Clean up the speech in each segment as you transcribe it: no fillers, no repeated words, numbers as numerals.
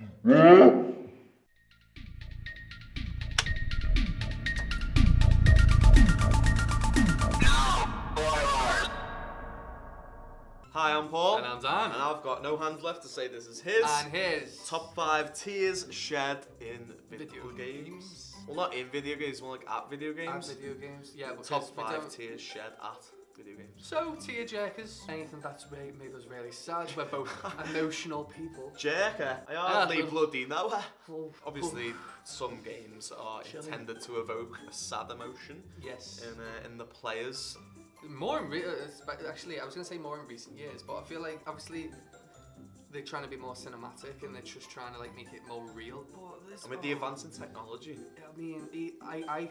Hi, I'm Paul. And I'm Dan. And I've got no hands left to say this is his. And his. Top 5 tears shed in video games. Well, not in video games, more like at video games. At video games, yeah. Top 5 tears shed at video games. So, tearjerkers, anything that's made us really sad. We're both emotional people. Jerker, I hardly bloody know her. Oh, Obviously, some games are intended to evoke a sad emotion. Yes. In the players. More in actually, I was gonna say more in recent years, but I feel like obviously they're trying to be more cinematic and they're just trying to like make it more real. But this, I mean, the advance in technology. I mean, I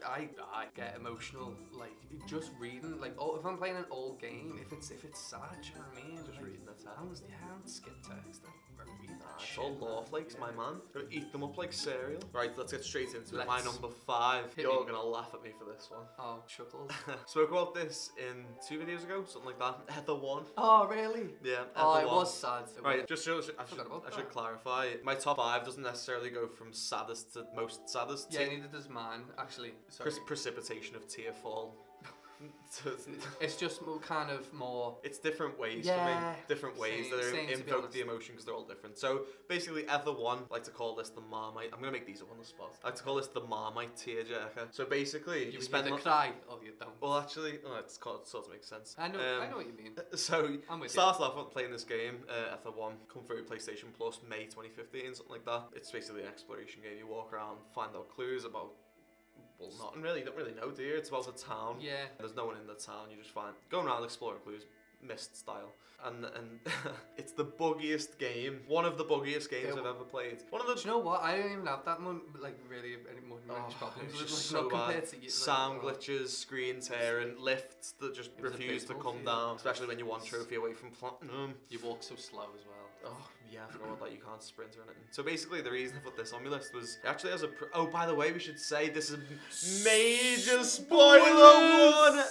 get emotional like just reading. Like, if I'm playing an old game, if it's sad, do you know what I mean? Just like, reading the text. I don't skip text. I read that It's shit. all law flakes, my man. Gotta eat them up like cereal. Right, let's get straight into it. My Let's. number 5. Hit You're me. gonna laugh at me for this one. Oh, chuckles. Spoke about this in 2 videos ago, something like that. Heather 1. Oh, really? Yeah. Oh, Heather it 1. was sad. Right, just I about should that. clarify. My top 5 doesn't necessarily go from saddest to most saddest. Yeah, neither does mine. Actually, sorry. Precipitation of tear fall. It's just kind of more. It's different ways Yeah, for me. Different ways same, that to be invoke honest. the emotion because they're all different. So basically, Ether 1, I like to call this the Marmite. I'm gonna make these up on the spot. I like to call this the Marmite tearjerker. So basically, You spend either cry or you don't. Well, actually, it sort of makes sense. I know what you mean. So, I'm with started off with playing this game, Ether 1, come through PlayStation Plus, May 2015, something like that. It's basically an exploration game. You walk around, find out clues about, well, nothing really, you don't really know, do you? It's about a town. Yeah. There's no one in the town, you just going around exploring clues, Myst style. And it's the buggiest game, one of the buggiest games I've ever played. One of the. Do you know what? I don't even have that really any more problems. It's with just like, so not compared bad. to you, Sound glitches, screen tearing, lifts that just refuse to come down, especially when you're one trophy away from platinum. You walk so slow as well. Oh, yeah, I forgot about that. You can't sprint or anything. So basically, the reason I put this on my list was it actually has a. Oh, by the way, we should say this is a major spoiler warning.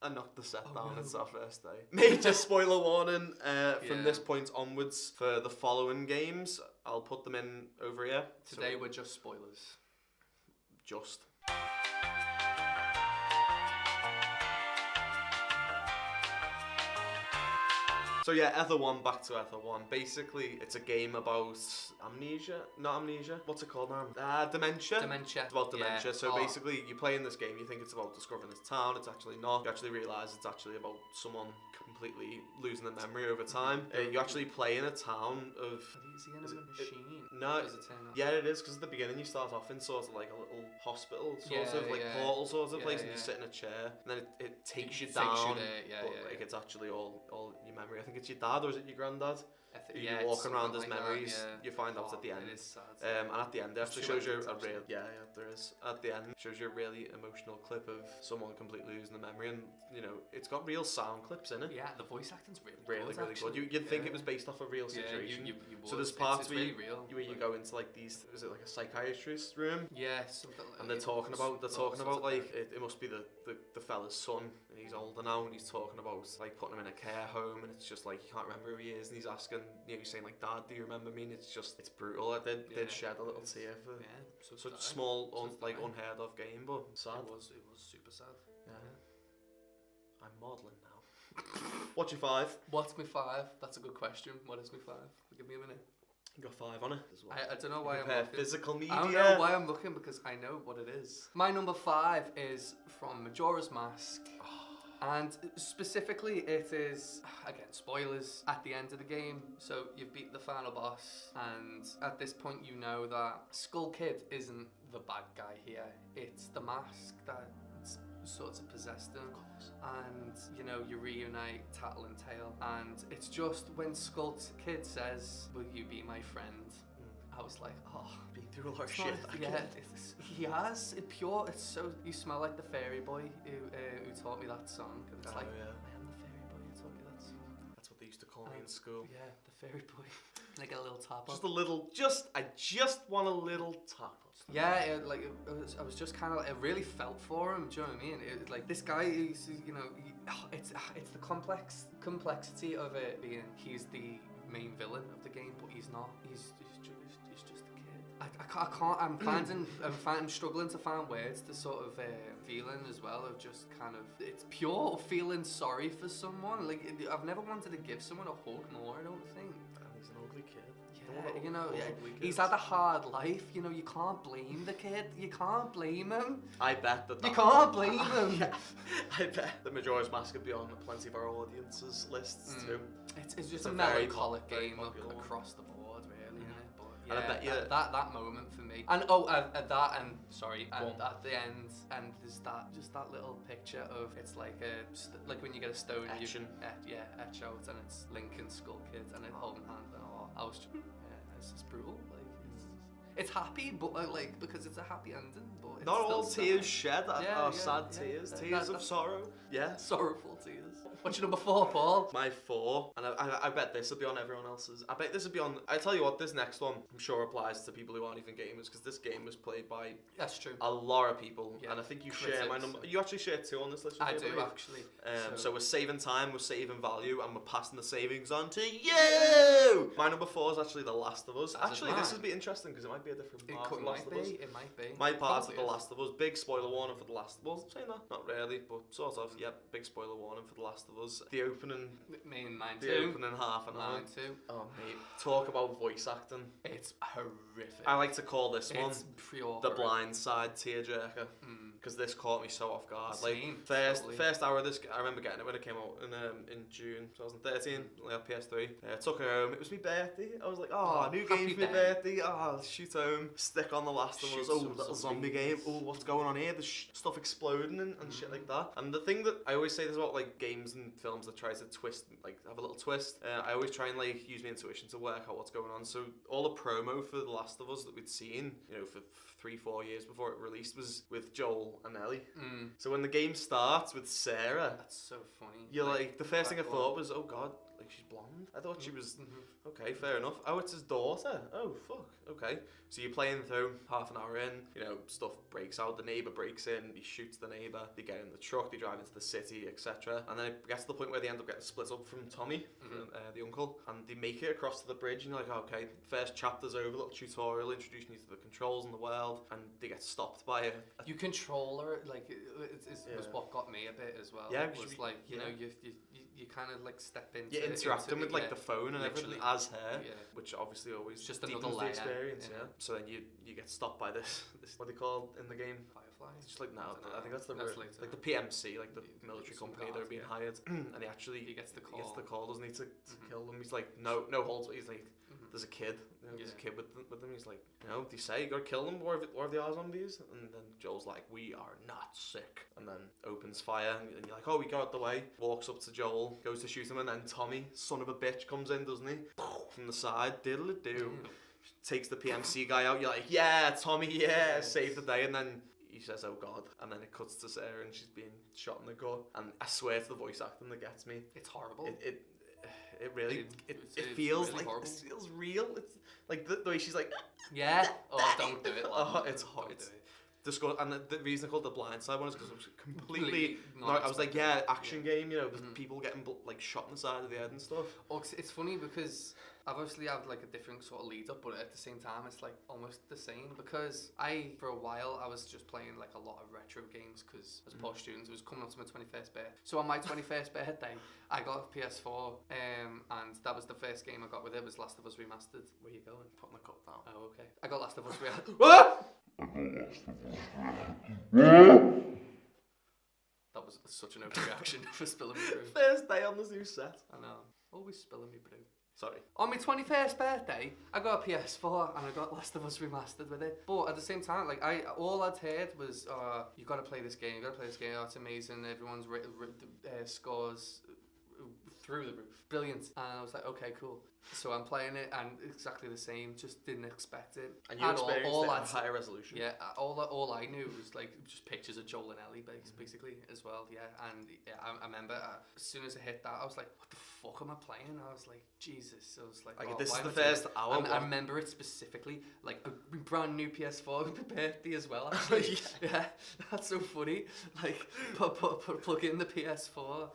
I knocked the set down. It's our first day. Major spoiler warning from this point onwards for the following games. I'll put them in over here. Today we're just spoilers. Just. So yeah, Ether 1, back to Ether 1. Basically, it's a game about amnesia. Not amnesia. What's it called now? Dementia. Dementia. It's about dementia. Yeah. So basically, you play in this game, you think it's about discovering this town. It's actually not. You actually realise it's actually about someone completely losing their memory over time. You actually play in a town of... Is he in a machine? No. Does it turn out? Yeah, it is, because at the beginning you start off in sort of like a little hospital, portal sort of place, and you sit in a chair, and then it takes you down. It's actually all your memory. I think it's your dad, or is it your granddad? You're walking around his memories. You find out at the end. It is sad. And at the end, it actually shows you a real. Yeah, there is. At the end, it shows you a really emotional clip of someone completely losing the memory, and it's got real sound clips in it. Yeah, the voice acting's really good. You'd think it was based off a real situation. You so there's parts where really real. Where you go into like these. Is it like a psychiatrist's room? Yeah, something like. And they're talking about like it must be the fella's son, and he's older now, and he's talking about like putting him in a care home, and it's just like he can't remember who he is, and he's asking, he's saying like, Dad, do you remember me? And it's brutal. I did shed a little tear for such a small, unheard of game, but sad. It was super sad. Yeah. I'm maudlin now. What's your 5? What's my 5? That's a good question. What is my 5? Give me a minute. You got 5 on it as well. I don't know why I'm looking. Physical media. I don't know why I'm looking, because I know what it is. My number 5 is from Majora's Mask. And specifically, it is, again, spoilers, at the end of the game. So you've beat the final boss, and at this point you know that Skull Kid isn't the bad guy here. It's the mask that sort of possessed him. And, you reunite Tattle and Tail. And it's just when Skull Kid says, "Will you be my friend?" I was like, oh, been through a lot of shit. He has. It's so. You smell like the fairy boy who taught me that song. And it's I am the fairy boy who taught me that song. That's what they used to call me in school. Yeah, the fairy boy. Can I get a little tap? I just want a little tap. Yeah, I was just kind of. It really felt for him. Do you know what I mean? Like this guy, it's the complexity of it being he's the main villain of the game, but he's not. He's I can't. I'm struggling to find words to sort of feeling as well of just kind of. It's pure feeling sorry for someone. Like I've never wanted to give someone a hug more. I don't think. He's an ugly kid. He's had a hard life. You know, you can't blame the kid. You can't blame him. I bet that. You can't blame him. Yeah. I bet the Majora's Mask would be on plenty of our audience's lists too. It's just a a very melancholic game popular one. across the board, really, isn't it? But And I bet you that moment for me. And that and sorry, and at the end, and there's that little picture of it's like like when you get a stone, Etching. you etch out, and it's Link and Skull Kid, and it holding hands, and I was just, it's just brutal. Like it's happy, but like because it's a happy ending, but it's not still all tears shed are sad yeah. tears, tears of sorrow. Yeah, sorrowful tears. What's your number 4, Paul? My 4, and I bet this will be on everyone else's. I bet this will be on. I tell you what, this next one I'm sure applies to people who aren't even gamers because this game was played by That's true. a lot of people, Yeah. and I think you Critics. share my number. You actually share 2 on this list. With I me, do believe. actually. So we're saving time, we're saving value, and we're passing the savings on to you. My number 4 is actually The Last of Us. As is Actually, this mine. will be interesting because it might be a different part of The Last of Us. It might be. My part of Probably The is. Last of Us. Big spoiler warning for The Last of Us. Saying that, not really, but sort of. Yeah, big spoiler warning for The Last of Us. The opening. Me and mine The too. opening half an hour. Mine too. Oh mate, talk about voice acting. It's horrific. I like to call this one It's pure the horror. blind side tearjerker because this caught me so off guard. Same, Like totally. first hour of this, I remember getting it when it came out in June 2013. I had PS3. Took it home. It was my birthday. I was like, oh, new happy game for my day. birthday. Oh, shoot home, stick on The Last of Us. Shoot Oh, some little zombie zombies. game. Oh, what's going on here? There's stuff exploding and shit like that. And the thing that I always say this about like games and films that tries to twist, like have a little twist. I always try and like use my intuition to work out what's going on. So all the promo for The Last of Us that we'd seen, you know, for 3-4 years before it released was with Joel and Ellie. So when the game starts with Sarah, That's so funny. you're like the first thing I that thought was, oh god, like she's blonde. I thought she was okay, fair enough. Oh, it's his daughter. Oh fuck, okay. So you're playing through half an hour in, you know, stuff breaks out, the neighbour breaks in, he shoots the neighbour, they get in the truck, they drive into the city, etc. And then it gets to the point where they end up getting split up from Tommy, from, the uncle, and they make it across to the bridge, and you're like, okay, first chapter's over, little tutorial introducing you to the controls in the world, and they get stopped by it. You control her, like, was Yeah. what got me a bit as well. Yeah, It 'cause was you- like, you know, yeah. you kind of like step into You're interacting with like yeah, the phone and everything literally. as her, Yeah. which obviously always It's just deepens another the layer, experience. yeah. Yeah. So then you get stopped by this what they call in the game. Firefly. It's just like no, I don't know. I think that's the That's word. later. Like the PMC, like the Yeah, military some company, guards, they're being yeah. hired, and he actually He gets the He gets the call. call, doesn't he, to kill them? He's like, no holds. He's like, there's a kid. You know, there's a Yeah. kid with them. He's like, you know, do you say you gotta kill them, or if they are zombies? And then Joel's like, we are not sick. And then opens fire, and you're like, oh, we got out the way. Walks up to Joel, goes to shoot him, and then Tommy, son of a bitch, comes in, doesn't he? From the side, diddle-a-doo. Takes the PMC guy out. You're like, yeah, Tommy, yeah, save the day. And then he says, oh god. And then it cuts to Sarah, and she's being shot in the gut. And I swear it's the voice acting that gets me. It's horrible. It really It's feels really like horrible. it feels real. It's like the way she's like, Yeah. Oh, don't do it. oh, Like, it's don't hot. do It's it. disgust. And the reason I called the blind side one is because it was completely. Completely No, I was like, unexpected. yeah, action game. You know, there's people getting like shot in the side of the head and stuff. Oh, it's funny because I've obviously had like a different sort of lead up, but at the same time, it's like almost the same because for a while, I was just playing like a lot of retro games because as poor students, it was coming up to my 21st birthday. So on my 21st birthday, I got a PS4, and that was the first game I got with it was Last of Us Remastered. Where you going? Put my cup down. Oh, okay. I got Last of Us Remastered. That was such an overreaction for spilling me brew. First day on the new set. I know. Always spilling me brew. Sorry. On my 21st birthday, I got a PS4 and I got Last of Us Remastered with it. But at the same time, like all I'd heard was, you got to play this game. You got to play this game. Oh, it's amazing. Everyone's scores through the roof. Brilliant. And I was like, okay, cool. So I'm playing it and exactly the same. Just didn't expect it. And you experienced all it at I'd- higher resolution. Yeah, all I knew was like just pictures of Joel and Ellie basically as well. Yeah, and yeah, I remember as soon as I hit that, I was like, what the fuck am I playing? I was like, Jesus. I was like, Like, oh, this why is am the I doing first it? hour. And I remember it specifically, like a brand new PS4 with my birthday as well. Actually. Yeah, that's so funny. Like, plug in the PS4 or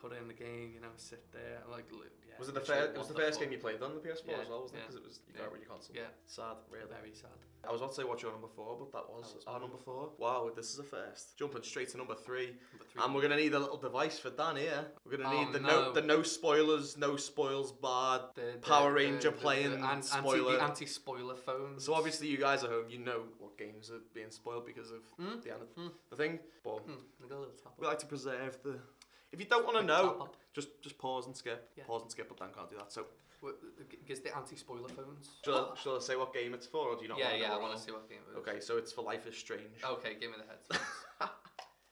put it in the game. sit there and yeah. Was it the literally, first? It was what the first fuck? game you played on the PS4 Yeah, as well, wasn't it? yeah, Because it was you yeah. got rid of your console. Yeah. Sad, really. Very sad. I was about to say what's your number 4, but that was was our my number number 4. Wow, this is a first. Jumping straight to number 3. Number 3. And we're gonna need a little device for Dan here. We're gonna Oh, need the no. no spoilers, no spoils barred The Power Ranger playing spoiler. The anti-spoiler phones. So obviously you guys at home, you know what games are being spoiled because of the end of the thing. But They got a little top we like to preserve the. If you don't want to know, just pause and skip. Yeah. Pause and skip, but Dan can't do that. So Gives the anti-spoiler phones. shall I say what game it's for, or do you not? Yeah, want I want to see what game it is. Okay, so it's for Life is Strange. Okay, give me the headphones.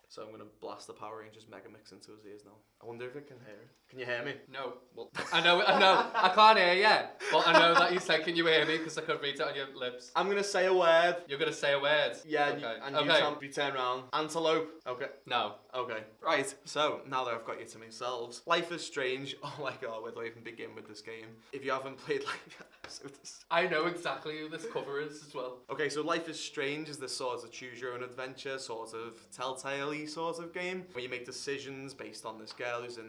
So I'm gonna blast the Power Rangers Mega Mix into his ears now. I wonder if it can hear it. Can you hear me? No. Well, I know, I can't hear you, but I know that you said, can you hear me? Because I could read it on your lips. I'm gonna say a word. You're going to say a word? Yeah, Okay. and you tell me, turn around. Antelope. Okay. No. Okay. Right. So now that I've got you to myself, Life is Strange. Oh my god, where do I even begin with this game? If you haven't played I know exactly who this cover is as well. Okay, so Life is Strange is this sort of choose your own adventure, sort of telltale-y sort of game where you make decisions based on this girl who's in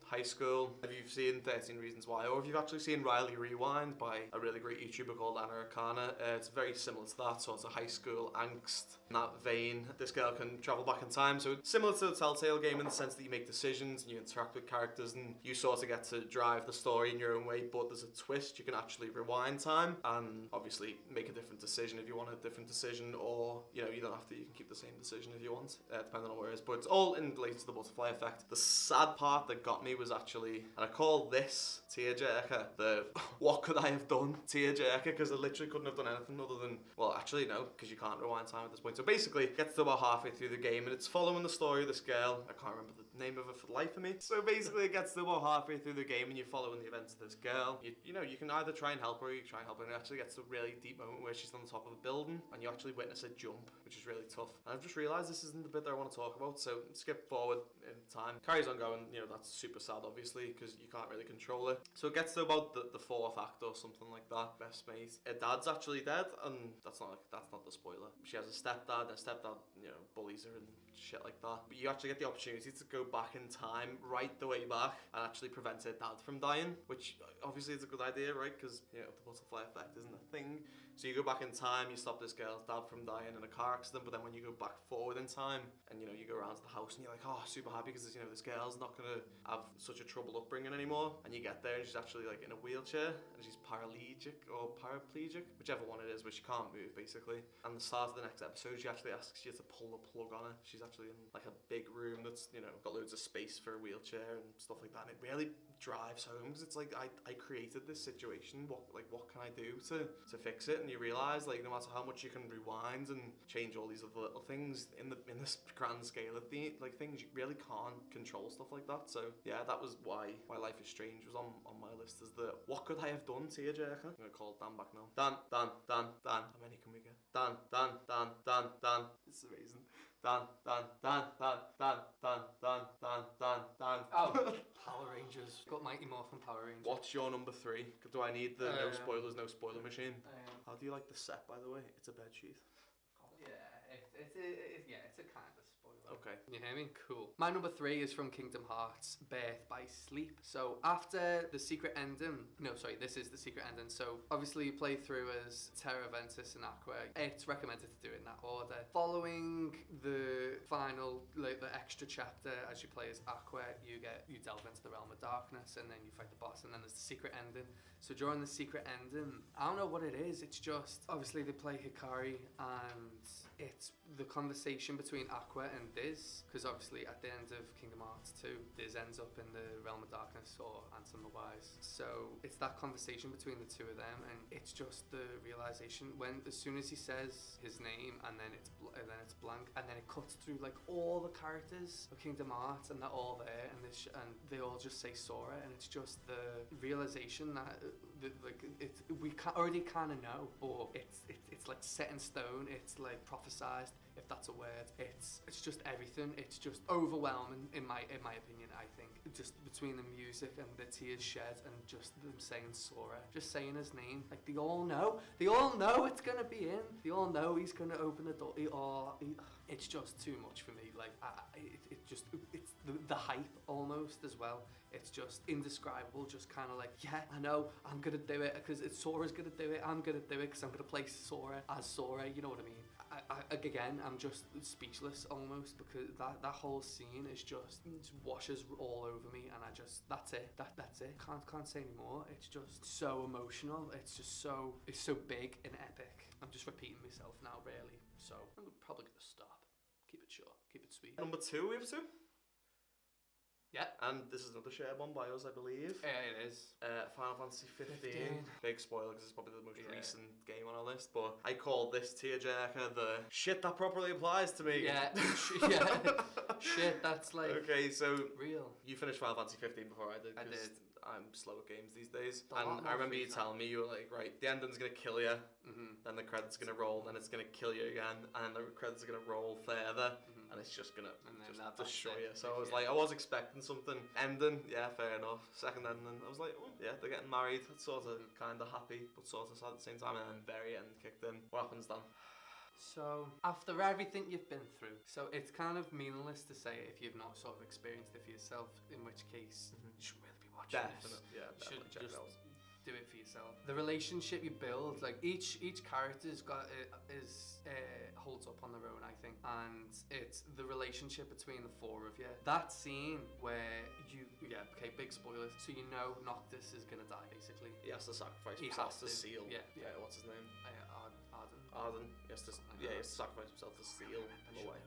high school. Have you seen 13 Reasons Why, or have you actually seen Riley Rewind by a really great YouTuber called Anna Akana? It's very similar to that sort of high school angst. In that vein, this girl can travel back in time, so it's similar to the Telltale game in the sense that you make decisions and you interact with characters and you sort of get to drive the story in your own way, but there's a twist. You can actually rewind time and obviously make a different decision if you want a different decision, or you don't have to, you can keep the same decision if you want, depending on where it is, but it's all in relation to the butterfly effect. The sad part that got me was actually, and I call this tearjerker, the what could I have done tearjerker, because I literally couldn't have done anything other than, well actually no, because you can't rewind time at this point. So basically, it gets to about halfway through the game and it's following the story of this girl. I can't remember the name of it for the life of me. So basically it gets to about halfway through the game and you're following the events of this girl. You know, you can either try and help her or you try and help her, and it actually gets to a really deep moment where she's on the top of a building and you actually witness a jump, which is really tough. And I've just realised this isn't the bit that I want to talk about, so skip forward in time. Carries on going, that's super sad obviously because you can't really control it. So it gets to about the fourth act or something like that. Best mate, her dad's actually dead, and that's not the spoiler. She has a stepdad. Her stepdad, bullies her and shit like that. But you actually get the opportunity to go back in time, right the way back, and actually prevent her dad from dying, which obviously is a good idea, right? Because the butterfly effect isn't a thing. So you go back in time, you stop this girl's dad from dying in a car accident, but then when you go back forward in time and you go around to the house and you're like, oh, super happy because this girl's not gonna have such a troubled upbringing anymore, and you get there and she's actually like in a wheelchair and she's paraplegic, whichever one it is, but she can't move basically. And the start of the next episode, she actually asks you to pull the plug on her. She's actually in like a big room that's got loads of space for a wheelchair and stuff like that, and it really drives home because it's like I created this situation. What can I do to fix it? And you realise no matter how much you can rewind and change all these other little things in this grand scale of things, you really can't control stuff like that. So yeah, that was why Life is Strange was on my list as the what could I have done tearjerker. I'm gonna call Dan back now. Dan. How many can we get? Dan. This is amazing. Dan. Oh, Power Rangers. Got Mighty Morphin Power Rangers. What's your number 3? Do I need the no spoilers, no spoiler machine? How do you like the set, by the way? It's a bed sheet. Yeah, it's a kind of spoiler. Okay. Can you hear me? Cool. My number 3 is from Kingdom Hearts, Birth by Sleep. So after the secret ending, this is the secret ending. So obviously you play through as Terra, Ventus and Aqua. It's recommended to do it in that order. Following the final, the extra chapter, as you play as Aqua, you delve into the realm of darkness and then you fight the boss, and then there's the secret ending. So during the secret ending, I don't know what it is, it's just, obviously they play Hikari and it's the conversation between Aqua and Diz, because obviously at the end of Kingdom Hearts 2, Diz ends up in the realm of darkness, or Ansem the Wise. So it's that conversation between the two of them, and it's just the realization as soon as he says his name, and then it's blank, and then it cuts through all the characters of Kingdom Hearts, and they're all there, and they all just say Sora, and it's just the realization that we already kind of know, but it's set in stone. It's prophesized. if that's a word. It's just everything. It's just overwhelming in my opinion. I think just between the music and the tears shed and just them saying Sora, just saying his name, like they all know it's gonna be in. They all know he's gonna open the door. It's just too much for me. Like it's the hype almost as well. It's just indescribable. Just kind of like, yeah, I know I'm gonna do it because it's Sora's gonna do it. I'm gonna do it because I'm gonna play Sora as Sora. You know what I mean? Again, I'm just speechless almost because that whole scene is just washes all over me, and that's it. That's it. Can't say anymore. It's just so emotional. It's so big and epic. I'm just repeating myself now, really. So I'm probably gonna stop. Keep it short. Keep it sweet. Number 2, we have 2. Yeah. And this is another shared one by us, I believe. Yeah, it is. Final Fantasy 15. Big spoiler because it's probably the most recent game on our list. But I call this tearjerker the shit that properly applies to me. Yeah. Yeah. Shit, that's like. Okay, so real. you finished Final Fantasy 15 before I did. I did. I'm slow at games these days. And I remember you telling me, you were like, right, the ending's going to kill you, then the credits going to roll, then it's going to kill you again, and then the credits are going to roll further, and it's just going to destroy you. So I was like, I was expecting something. Ending, yeah, fair enough. Second ending, I was like, oh, yeah, they're getting married. That's sort of kind of happy, but sort of sad at the same time. And then very end kicked in. What happens then? So, after everything you've been through, so it's kind of meaningless to say it if you've not sort of experienced it for yourself, in which case you should really be watching this. Yeah, you should check just it out. do it for yourself. The relationship you build, like each character's got holds up on their own, I think, and it's the relationship between the 4 of you. That scene where big spoilers. So you know Noctis is gonna die basically. He has to sacrifice He himself has to to. seal. Yeah. What's his name? Arden. He has to sacrifice himself to seal him away.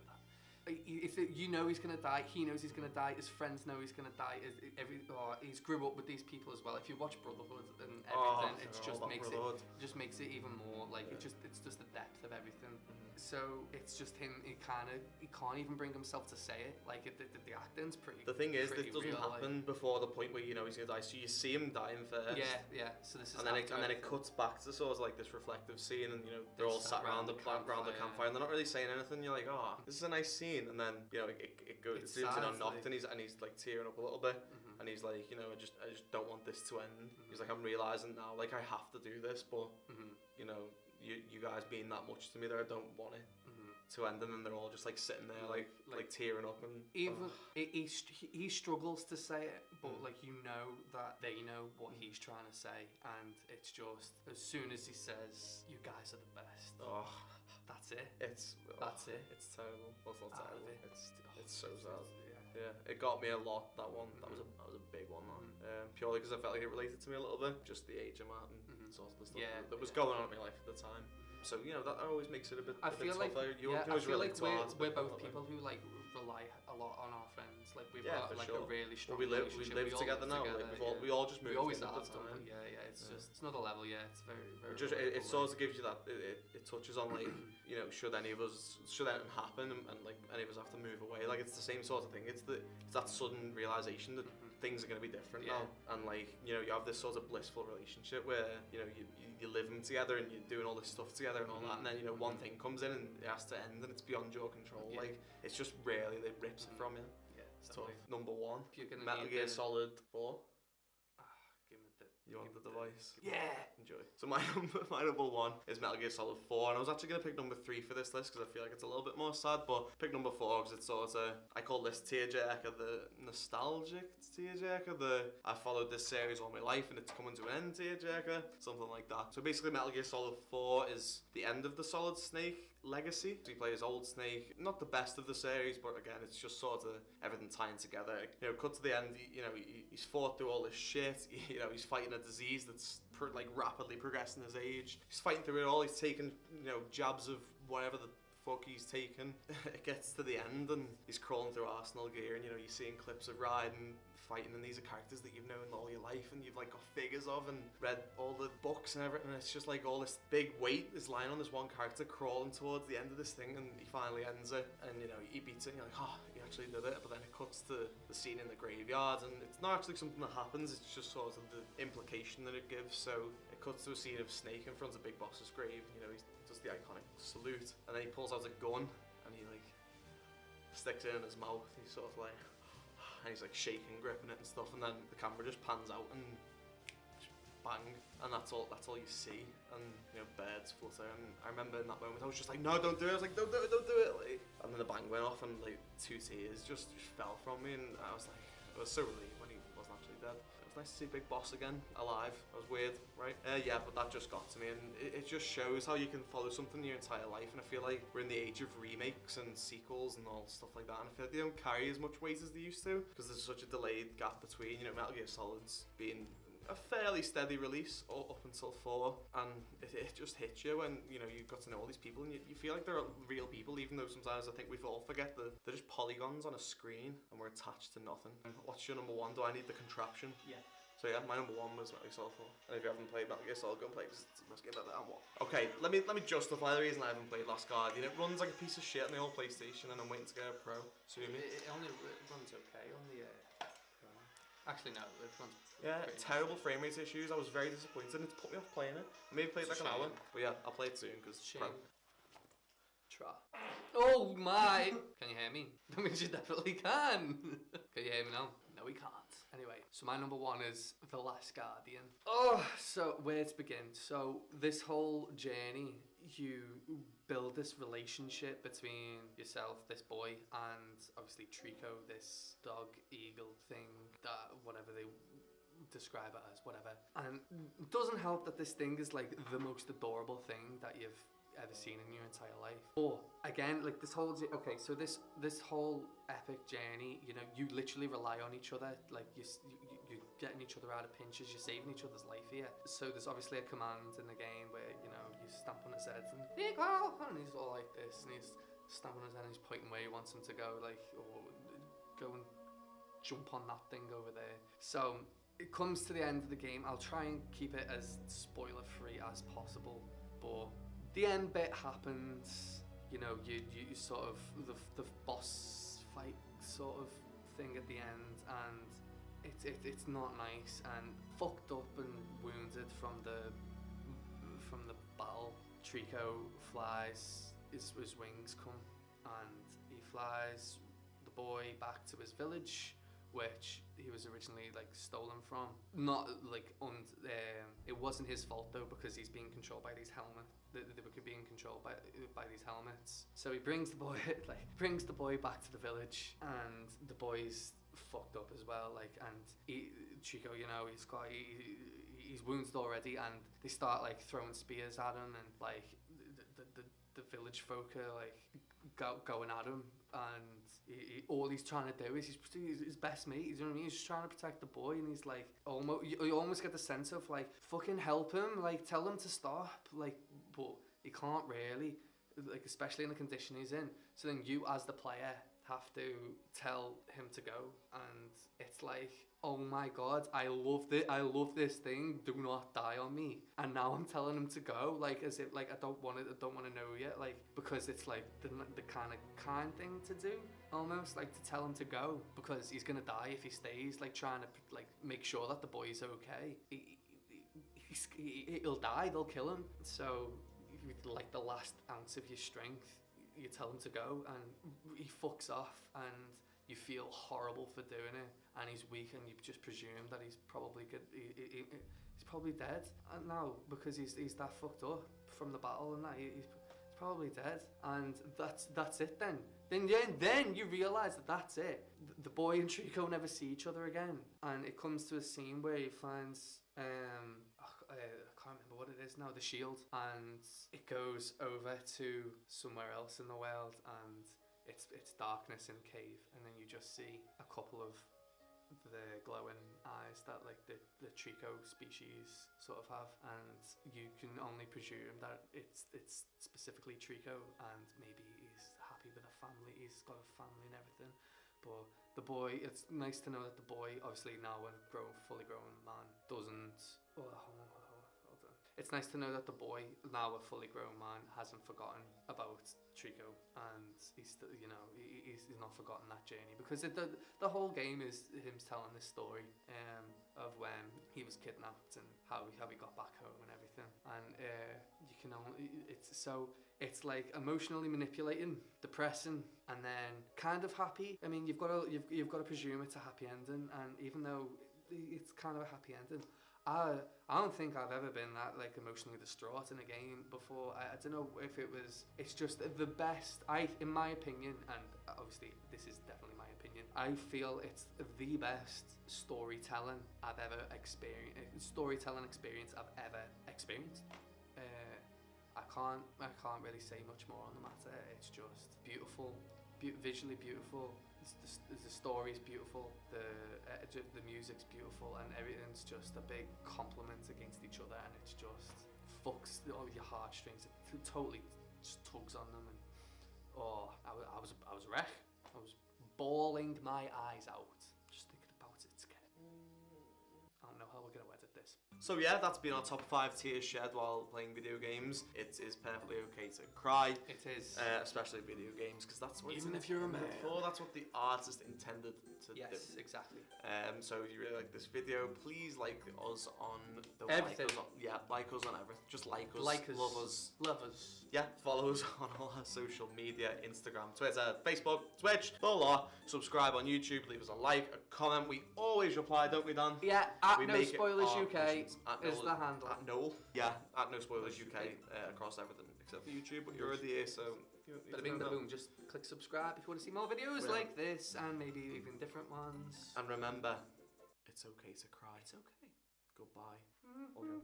You know he's gonna die. He knows he's gonna die. His friends know he's gonna die. He's grew up with these people as well. If you watch Brotherhood and everything, it just makes it even more like it's just the depth of everything. So it's just him. He can't even bring himself to say it. Like the acting's pretty. The thing is, this doesn't real, happen before the point where you know he's gonna die. So you see him dying first. Yeah. So this is and then it cuts back to sort of like this reflective scene, and you know they're all sat around the campfire, and they're not really saying anything. You're like, oh, this is a nice scene, and then you know it goes. It zooms in on Noct, and he's like tearing up a little bit, and he's like, you know, I just don't want this to end. He's like, I'm realizing now, like I have to do this, but you know, you guys being that much to me there, I don't want it to end. And then they're all just like sitting there, like tearing up, and even he struggles to say it, but like you know that they know what he's trying to say, and it's just as soon as he says, "You guys are the best." Oh, that's it. That's it. It's terrible. It's not terrible. It's so sad. Yeah, it got me a lot. That one. That was a big one. Purely because I felt like it related to me a little bit. Just the age I'm at and sort of the stuff that was going on in my life at the time. So you know that always makes it a bit. I feel like we're both people who like rely a lot on our friends. Like we've got like a really strong relationship. We live together now. Like we all just moved in at the time. It's just it's another level. Yeah, it's very very. It sort of gives you that. It touches on like you know should anything happen and like any of us have to move away. Like it's the same sort of thing. It's that sudden realization that things are going to be different now, and like you know you have this sort of blissful relationship where you know you're living together and you're doing all this stuff together and all that, and then you know one thing comes in and it has to end and it's beyond your control. Like it's just really it rips it from you. It's tough. Number 1, Metal Gear Solid 4. You want the device? Yeah. Enjoy. So my number 1 is Metal Gear Solid 4, and I was actually going to pick number 3 for this list because I feel like it's a little bit more sad, but pick number 4 because it's sort of, I call this tearjerker the nostalgic tearjerker, I followed this series all my life and it's coming to an end tearjerker, something like that. So basically Metal Gear Solid 4 is the end of the Solid Snake legacy. So you play as old Snake, not the best of the series, but again it's just sort of everything tying together. You know, cut to the end, you know, he's fought through all this shit, you know, he's fighting a disease that's like rapidly progressing his age. He's fighting through it all, he's taking, you know, jabs of whatever the fuck he's taken. It gets to the end and he's crawling through Arsenal gear, and you know, you're seeing clips of Raiden fighting, and these are characters that you've known all your life and you've like got figures of and read all the books and everything, and it's just like all this big weight is lying on this one character crawling towards the end of this thing, and he finally ends it, and you know, he beats it and you're like, oh, he actually did it. But then it cuts to the scene in the graveyard, and it's not actually something that happens, it's just sort of the implication that it gives. So it cuts to a scene of Snake in front of Big Boss's grave, you know, he does the iconic salute, and then he pulls out a gun, and and he like sticks it in his mouth. He's sort of like, and he's like shaking, gripping it and stuff, and then the camera just pans out and bang, and that's all you see, and you know, birds flutter. And I remember in that moment I was just like, no, don't do it. I was like, don't do it, like, and then the bang went off and like 2 tears just fell from me, and I was like, I was so relieved when he wasn't actually dead. It was nice to see Big Boss again alive. That was weird, right? Yeah, but that just got to me, and it just shows how you can follow something your entire life. And I feel like we're in the age of remakes and sequels and all stuff like that, and I feel like they don't carry as much weight as they used to, because there's such a delayed gap between, you know, Metal Gear Solid's being a fairly steady release up until 4, and it just hits you when, you know, you've got to know all these people, and you feel like they're real people, even though sometimes I think we all forget that they're just polygons on a screen and we're attached to nothing. What's your number 1? Do I need the contraption? Yeah. So yeah, my number 1 was Metal Gear Solid 4. And if you haven't played Metal Gear Solid, go and play it, because it's the best game ever. Okay, let me justify the reason I haven't played Last Guardian. It runs like a piece of shit on the old PlayStation, and I'm waiting to get a Pro. Sue me. It only runs okay on the Pro. Actually, no, it runs. Yeah, terrible frame rate issues. I was very disappointed, and it's put me off playing it. I maybe played like an hour, but yeah, I'll play it soon because. Try. Oh my! Can you hear me? That means you definitely can. Can you hear me now? No, we can't. Anyway, so my number 1 is The Last Guardian. Oh, so where to begin? So this whole journey, you build this relationship between yourself, this boy, and obviously Trico, this dog eagle thing, that whatever they describe it as, whatever. And it doesn't help that this thing is like the most adorable thing that you've ever seen in your entire life. Or again, like this whole so this whole epic journey, you know, you literally rely on each other. Like you're getting each other out of pinches, you're saving each other's life here. So there's obviously a command in the game where, you know, you stamp on his head and here you go, and he's all like this, and he's stamping on his head and he's pointing where he wants him to go, like, or go and jump on that thing over there. So it comes to the end of the game. I'll try and keep it as spoiler free as possible, but the end bit happens. You know, you sort of the boss fight sort of thing at the end, and it's not nice, and fucked up and wounded from the battle. Trico flies, his wings come, and he flies the boy back to his village, which he was originally like stolen from. Not like it wasn't his fault though, because he's being controlled by these helmets. They were being controlled by these helmets. So he brings the boy back to the village, and the boy's fucked up as well. Like, and Trico, you know, he's wounded already, and they start like throwing spears at him, and like the village folk are like going at him, and all he's trying to do is he's his best mate. You know what I mean? He's just trying to protect the boy, and he's like you almost get the sense of like, fucking help him, like tell him to stop, like, but he can't really, like, especially in the condition he's in. So then you as the player have to tell him to go, and it's like, oh my god, I love this thing, do not die on me, and now I'm telling him to go, like, as if like I don't want to know yet, like, because it's like the kind thing to do, almost like to tell him to go, because he's gonna die if he stays, like trying to like make sure that the boy's okay. He'll die, they'll kill him. So like the last ounce of your strength, you tell him to go, and he fucks off, and you feel horrible for doing it, and he's weak, and you just presume that he's probably good. He's probably dead now, because he's that fucked up from the battle, and that he's probably dead, and that's it. Then you realise that that's it. The boy and Trico never see each other again, and it comes to a scene where he finds I can't remember what it is now, the shield, and it goes over to somewhere else in the world, and it's darkness in a cave, and then you just see a couple of the glowing eyes that like the Trico species sort of have, and you can only presume that it's specifically Trico, and maybe he's happy with a family, he's got a family and everything. But the boy, it's nice to know that the boy, obviously now a fully grown man, doesn't. Hold on. It's nice to know that the boy, now a fully grown man, hasn't forgotten about Trico, and he's still, you know, he's not forgotten that journey, because the whole game is him telling this story of when he was kidnapped and how he got back home and everything, and you can only it's like emotionally manipulating, depressing, and then kind of happy. I mean, you've got to presume it's a happy ending, and even though it's kind of a happy ending, I don't think I've ever been that like emotionally distraught in a game before. I don't know if it's just the best. In my opinion, and obviously this is definitely my opinion, I feel it's the best storytelling I've ever experienced. Storytelling experience I've ever experienced. I can't really say much more on the matter. It's just beautiful, visually beautiful. The story's beautiful. The music's beautiful, and everything's just a big compliment against each other, and it's just fucks all your heartstrings. It totally just tugs on them, and I was a wreck. I was bawling my eyes out just thinking about it. I don't know how we're gonna edit this. So yeah, that's been our top 5 tears shed while playing video games. It is perfectly okay to cry. It is. Especially video games, because that's what Even it's if you're a intended man. for. That's what the artist intended to do. Yes, exactly. So if you really like this video, please like us on the Everything. like us on everything. Just like us, Like us. love us. Love us. Yeah, follow us on all our social media, Instagram, Twitter, Facebook, Twitch, the lot. Subscribe on YouTube, leave us a like, a comment. We always reply, don't we, Dan? Yeah, at We No make it Spoilers our UK missions. At is Noel- the handle. At Noel. Yeah, at No Spoilers UK across everything except for YouTube, but you're already here, so you don't need Bada to bing, know bada that. boom. Just click subscribe if you want to see more videos Well. like this, and maybe even different ones. And remember, it's okay to cry. It's okay. Goodbye. Or-